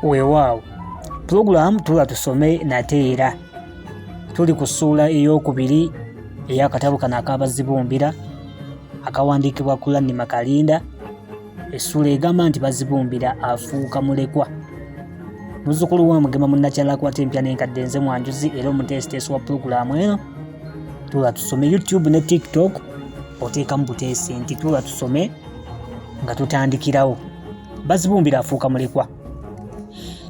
Weewaawo, pulogulaamu Tuula Tusome nate era tuli ku ssuula ey'okubiri ey'akatabo kano ak'Abazibumbira akawandiikibwa Kulanyi Makalinda. Essuula egamba nti Bazibumbira afuuka mulekwa. Muzzukulu wa Mugema Munnakyala akwata empya n'enkadde, nze Mwanjuzi era omuteesiteesi wa pulogulaamu eno Tuula Tusome. YouTube ne TikTok oteekamu buteesi nti Tuula Tusome nga tutandikirawo. Bazibumbira afuuka mulekwa.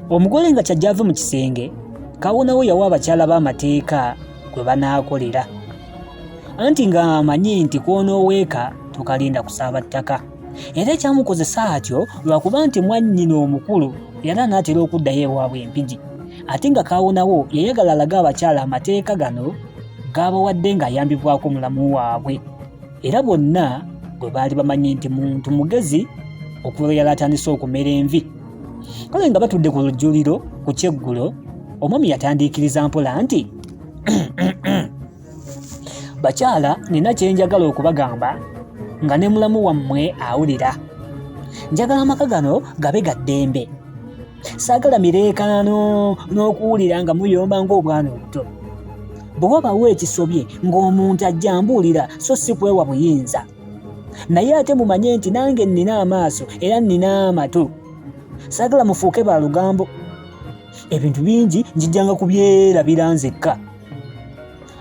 Omugole nga kyajja ava mu kisenge, kawonawo yawa abakyala b'amateeka gwe banaakolera, anti nga amanyi nti kw'onooweeka tokalinda kusaaba ttaka. Era ekyamukozesa atyo lwakuba nti mwannyina omukulu era anaatera okuddayo ewaabwe empigi, ate nga kawonawo yayagala alage abakyala amateeka gano g'abawadde ng'ayambibwako mulamu waabwe, era bonna gwe baali bamanyi nti muntu mugezi okuva yali atandise okumera envi. Kale nga batudde ku lujjuliro ku kyeggulo, omwami yatandiikiriza mpola nti bakyala, nina kye njagala okubagamba nga ne mulamu wammwe awulira. Njagala amaka gano gabe ga ddembe. Saagala mireekaano n'okuwulira nga muyomba ng'obwana obuto. Bwe wabawo ekisobye ng'omuntu ajja mbuulira so si kwewa buyinza. Naye ate mumanye nti nange nnina amaaso era nnina amatu. Saagala mufuuke ba lugambo. Ebintu bingi njijjanga kubyerabira nzekka.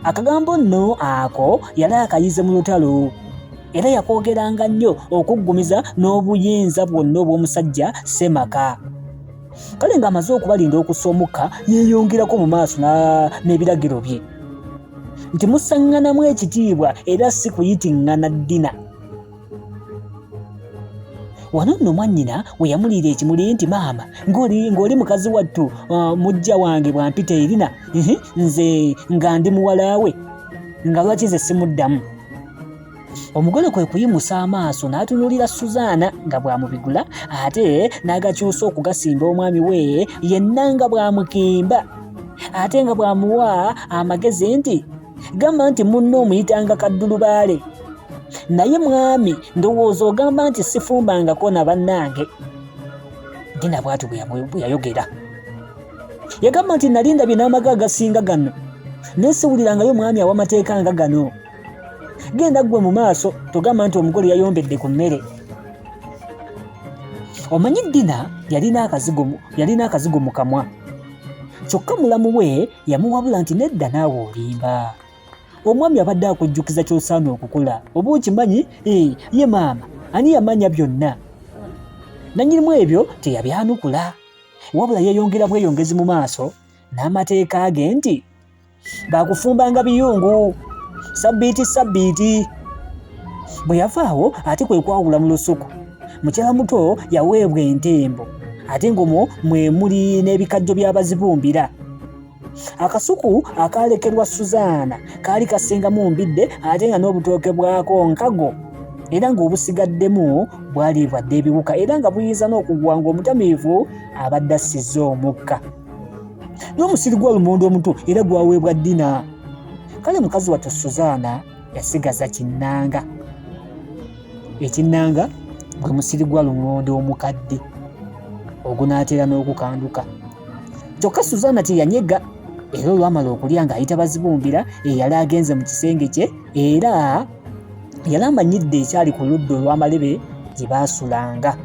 Akagambo nno ako yali akayize mu lutalo, era yakwogeranga nnyo okuggumiza n'obuyinza bwonna obw'omusajja Ssemaka. Kale ng'amaze okubalinda okussa omukka, yeeyongerako mu maaso n'ebiragiro bye nti musaŋŋanamu ekitiibwa era si kuyitiŋŋana ddina. Wano nno mwannyina we yamuliira ekimuli nti maama, ng'oli mukazi wattu, mujja wange bwampita erina, nze nga ndi muwala we, nga lwaki ze simuddamu. Omugole kwe kuyimusa amaaso n'atunuulira Suzaana nga bw'amubigula, ate n'agakyusa okugasimba omwami we yenna nga bw'amukimba, ate nga bw'amuwa amagezi nti gamba nti munno omuyitanga kaddulubaale. Naye mwami, ndowooza ogamba nti sifumbangako na bannange. Dina bw'atyo bwe yayogera. Yagamba nti nali ndabye n'amaga agasinga gano, naye siwulirangayo mwami aw'amateeka nga gano. Genda ggwe mu maaso, togamba nti omugole yayombedde ku mmere. Omanyi Dina yalina akazigo mu kamwa, kyokka mulamu we yamuwabula nti nedda naawe olimba. Omwami abadde akujjukiza ky'osaana okukola. Oba okimanyi? Ye maama, ani yamanya byonna? Nannyinimu ebyo teyabyanukula, wabula yeeyongera bweyongezi mu maaso n'amateeka ge nti baakufumbanga biyungu sabbiiti. Bwe yavaawo ate kwe kwawula mu lusuku. Mukyala muto yaweebwa entembo, ate ng'omwo mwe muli n'ebikajjo by'Abazibumbira. Akasuku akalekerwa Suzaana kaali kasengamu mbidde, ate nga n'obutooke bwako nkago, era ng'obusigaddemu bwaliibwadde ebiwuka, era nga buyiza n'okugwa ng'omutamiivu abadde assizza omukka. N'omusiri gwa lumonde omuto era gwaweebwa Dina. Kale mukazi wattu Suzaana yasigaza kinnanga. Ekinnanga gwe musiri gwa lumonde omukadde, ogwo n'atera n'okukanduka. Kyokka Suzaana teyanyega, era olwamala okulya ng'ayita Bazibumbira eyali agenze mu kisenge kye, era yali amanyidde ekyali ku ludda olw'amalebe gye baasulanga.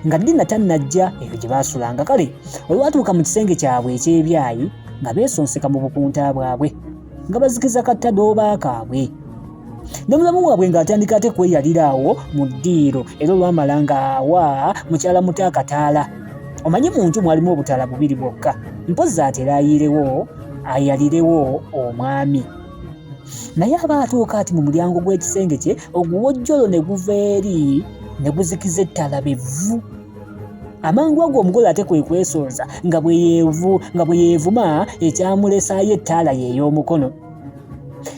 Nga Dina tannajja eyo gye baasulanga. Kale olwatuuka mu kisenge kyabwe eky'ebyayi nga beesonseka mu bukunta bwabwe, nga bazikiza kattadooba kaabwe, ne mulamu waabwe ng'atandika ate kweyalira awo mu ddiiro, era olwamala ng'awa mukyala muto akataala. Omanyi muntu mwalimu obutaala bubiri bwokka, mpozzi atera ayalirewo omwami. Naye aba atuuka ati mu mulyango gw'ekisenge kye, oguwojjolo ne guva eri ne guzikiza ettaala bevvu. Amangu ago omugole ate kwe kwesooza nga bwe yeevuma ekyamulesaayo ettaala ye ey'omukono.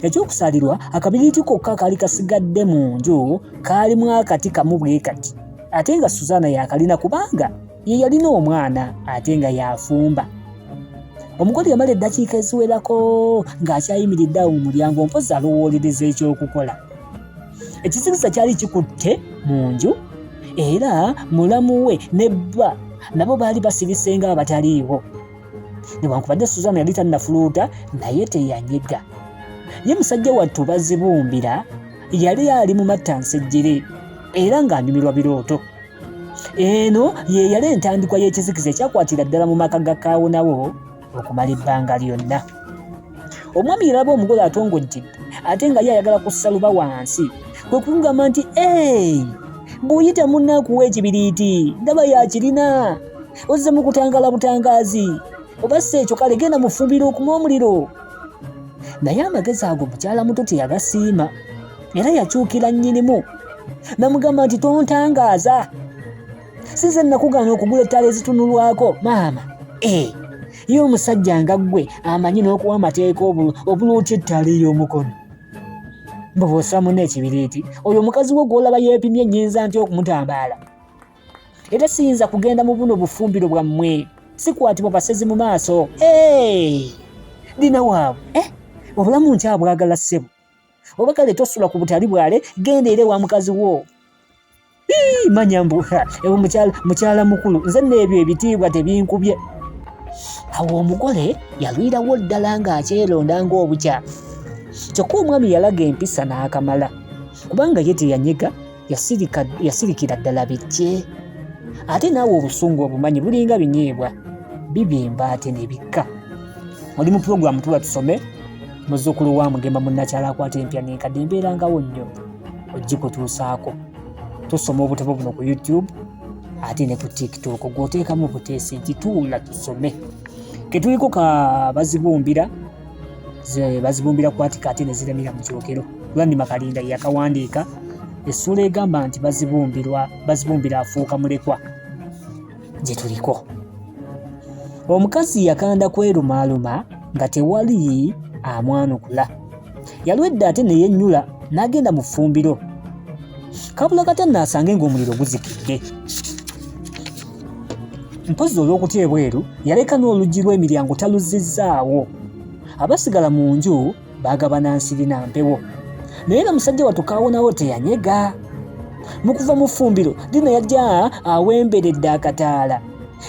Ekyokusaalirwa, akabiriiti kokka kaali kasigadde mu nju kaalimu akati kamu bwe kati, ate nga Suzaana yakalina kubanga ye yalina omwana ate nga yafumba. Omugole yamala eddakiika eziwerako ng'akyayimiridde awo mu mulyango, mpozzi alowoolereza ekyokukola. Ekizikiza kyali kikutte mu nju era mulamu we ne bba nabo baali basirise nga abataliiwo. Newankubadde Suzana yali tannafuluuta naye teyanyega. Ye musajja wattu Bazibumbira yali ali mu mattansejjere era ng'anyumirwa birooto. Eno ye yali entandikwa y'ekizikiza ekyakwatira ddala mu maka ga kaawonawo okumala ebbanga lyonna. Omwami yalaba omugole atongojjidde ate nga ye ayagala kussa luba wansi kwe kugamba nti bw'oyita munnaakuwa ekibiriiti ndaba yakirina ozze mu kutangala butangaazi oba si ekyo kale genda mufumbira okuma omuliro. Naye amagezi ago mukyala muto teyagasiima era yakyukira nnyinimu namugamba nti tontangaaza, sinze nakugaana okugula ettaala ezitunulwako maama. Ye omusajja nga ggwe amanyi n'okuwa amateeka obuluuti ettaala ey'omukono. Mboboosa munno ekibiriiti oyo omukazi wo gw'olaba yeepimye nnyinza nti okumutambaala. Era siyinza kugenda mu buno bufumbiro bwammwe sikwatibwa basezi mu maaso. Dina waabwe obulamu nkyabwagala ssebo oba kale tosula ku butali bwale genda era wa mukazi wo. Manya mbu mukyala mukulu nze n'ebyo ebitiibwa tebinkubye. Awo omugole yalwirawo ddala ng'akyeronda ng'obukya. Kyokka omwami yalaga empisa n'akamala kubanga ye teyanyega, yasirikira ddala bijje. Ate naawe obusungu obumanyi bulinga binyeebwa bibimba ate ne bikka. Oli mu pulogulaamu tuba tusome muzzukulu wa Mugema munnakyala akwata empya n'enkadde mbeerangawo nnyo ogikutuusaako. Tusoma obutabo buno ku YouTube ate ne ku TikTok gw'oteekamu buteesi gituula tusome. Ketuliko ka Bazibumbira kwatika ate ne ziramira mu kyokero. Lwannima Kalinda yakawandiika essula egamba nti Bazibumbira afuuka mulekwa gye tuliko. Omukazi yakanda kwerumaaluma nga tewali amwanukula. Yalwedde ate ne yennyula n'agenda mu ffumbiro. Kabula katanna asange ng'omuliro guzikidde. Mpozzi olw'okutya ebweru yaleka n'oluggi lw'emiryango taluzizzaawo. Abasigala mu nju baagabana nsiri na mpewo. Naye na musajja wattu kaawonawo teyanyega. Mu kuva mu ffumbiro Dina yajja awemberedde akataala.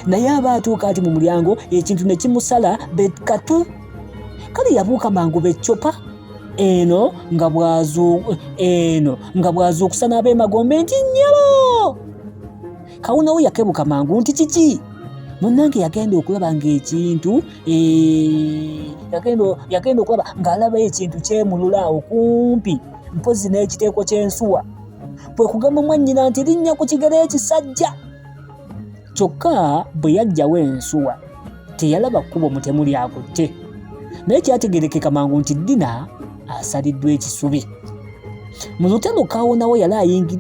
Naye aba atuuka ati mu mulyango ekintu ne kimusala bekatu. Kale yabuuka mangu beccopa eno nga bwazuukusa n'ab'emagombe nti nnyabo. Kaawonawo yakebuka mangu nti kiki? Munnange yagenda okulaba ng'ekintu yagenda okulaba ng'alaba ekintu kyemulula okumpi mpozi n'ekiteeko ky'ensuwa. Bwe kugamba mwannyina nti linnya ku kigere ekisajja. Kyokka bwe yajjawo ensuwa teyalaba kkubo mutemu lyakutte. Naye kyategerekeka mangu nti Dina asaliddwa ekisubi. Mu lutalo Kaawonawo yali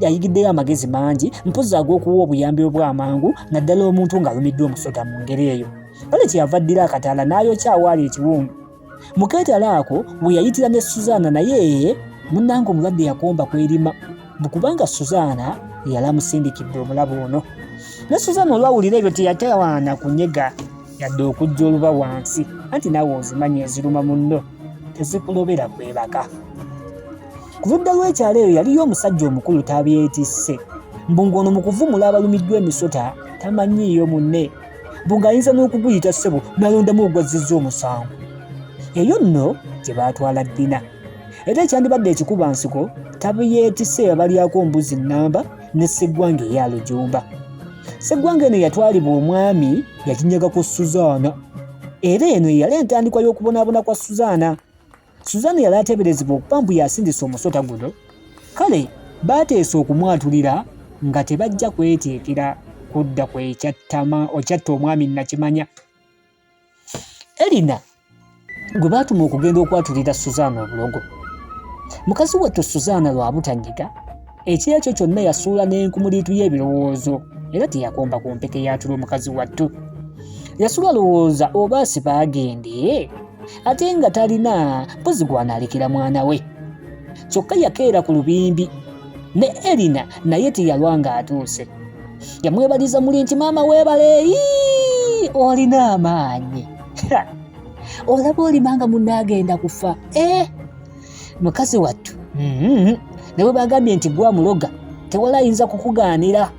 ayigiddeyo amagezi mangi mpozi ag'okuwa obuyambi obw'amangu naddala omuntu ng'alumiddwa omusota mu ngeri eyo. Kale kyeyava addira akataala n'ayokya awaali ekiwundu. Mu keetala ako bwe yayitira ne Suzana naye munnange omulwadde yakomba kwerima kubanga Suzana yali amusindikidde omulabo ono. Ne Suzana olwawulira ebyo teyatawaana kunyega yadde okujja oluba wansi anti naawe ozimanyi eziruma munno tezikulobera kwebaka. Ku ludda lw'ekyalo eyo yaliyo omusajja omukulu tabyetisse mbu ng'ono mu kuvumula abalumiddwa emisota tamanyiiyo munne mbu ng'ayinza n'okuguyita ssebo n'alondamu ogwazzizza omusango. Eyo nno gye baatwala Dina. Era ekyandibadde ekikuba nsiko tabyetisse abalyako mbuzi nnamba ne Sseggwange eyalujumba. Sseggwange eno yatwalibwa omwami yakinyaga ku Suzana. Era eno yali entandikwa y'okubonaabona kwa Suzana. Suzana yali ateeberezebwa okuba mbu yasindisa omusota guno. Kale baateesa okumwatulira nga tebajja kweteekera kudda okyatta omwami Nakimanya. Erina gwe baatuma okugenda okwatulira Suzana obulogo. Mukazi wattu Suzana lwabutanyiga ekiro ekyo kyonna yasuula n'enkumuliitu y'ebirowoozo era teyakomba ku mpeke yatula omukazi wattu. Yasula lowooza oba sibaagende ate nga talina mpozi gwanaalekera mwana we. Kyokka yakeera ku lubimbi ne Erina naye teyalwa ng'atuuse. Yamwebaliza muli nti maama weebale olina amaanyi. Olaba olimanga munne agenda kufa. Mukazi wattu ne bwe bagambye nti gwamuloga tewali ayinza kukugaanira.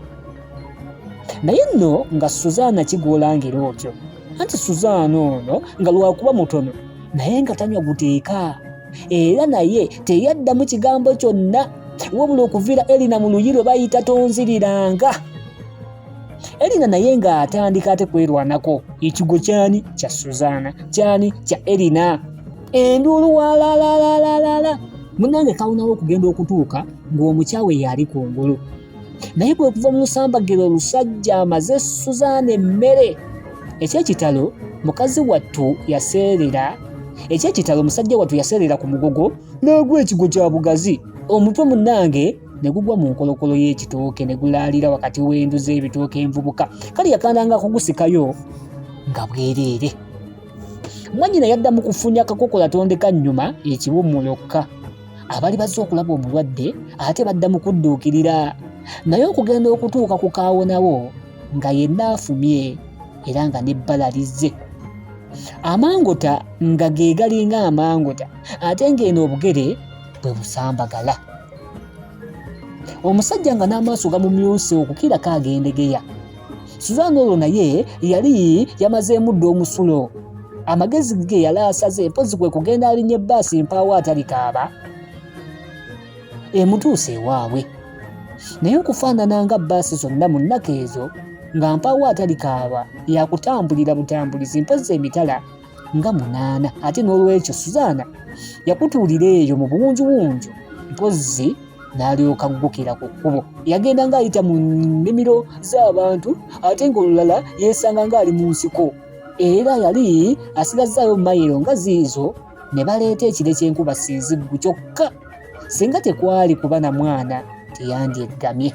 Naye nno nga Suzaana kigoolangira otyo, anti Suzaana ono nga lwakuba mutono naye nga tanywa guteeka, era naye teyaddamu kigambo kyonna wabula okuviira Erina mu luyi lwe bayita tonziriranga. Erina naye ng'atandika ate kwerwanako, ekigo kyani? Kya Suzaana. Kyani? Kya Erina. Enduulu walalalalala. Munnange kawunawo okugenda okutuuka ng'omukyawe yali kungulu. Naye bwe kuva mu lusambagiro olusajja amaze Suzaana emmere. Ekyekitalo musajja wattu yaseerera ku mugogo n'agwa ekigo kya bugazi. Omutwe munnange ne gugwa mu nkolokolo y'ekitooke ne gulaalira wakati w'endu z'ebitooke envubuka. Kale yakandanga kugusikayo nga bwereere. Mwannyina yaddamu kufunya kakokola tondeka nnyuma ekibummulokka. Abali bazze okulaba omulwadde ate baddamu kudduukirira. Naye okugenda okutuuka ku kaawonawo nga yenna afumye era nga n'ebbala lizze. Amangota nga ge galinga amangota ate ng'eno obugere bwe busambagala. Omusajja nga n'amaaso gamumyuse okukirako agendegeya. Suzaana olwo naye yali yamazeemu dda omusulo. Amagezi ge yali asaze, mpozi kwe kugenda alinnya ebbaasi mpaawo atali kaaba emutuuse ewaabwe. Naye okufaanana nga bbaasi zonna mu nnaku ezo nga mpaawo atali kaaba yakutambulira butambulizi mpozi emitala nga 8. Ate n'olwekyo Suzaana yakutuulira eyo mu buwunjuwunju mpozi n'alyoka ggukira ku kkubo. Yagenda ng'ayita mu nnimiro z'abantu ate ng'olulala yeesanga ng'ali mu nsiko. Era yali asigazzaayo mayiro nga ziizo ne baleeta ekire ky'enkuba sinziggu kyokka singa tekwali kuba na mwana teyandyegamye.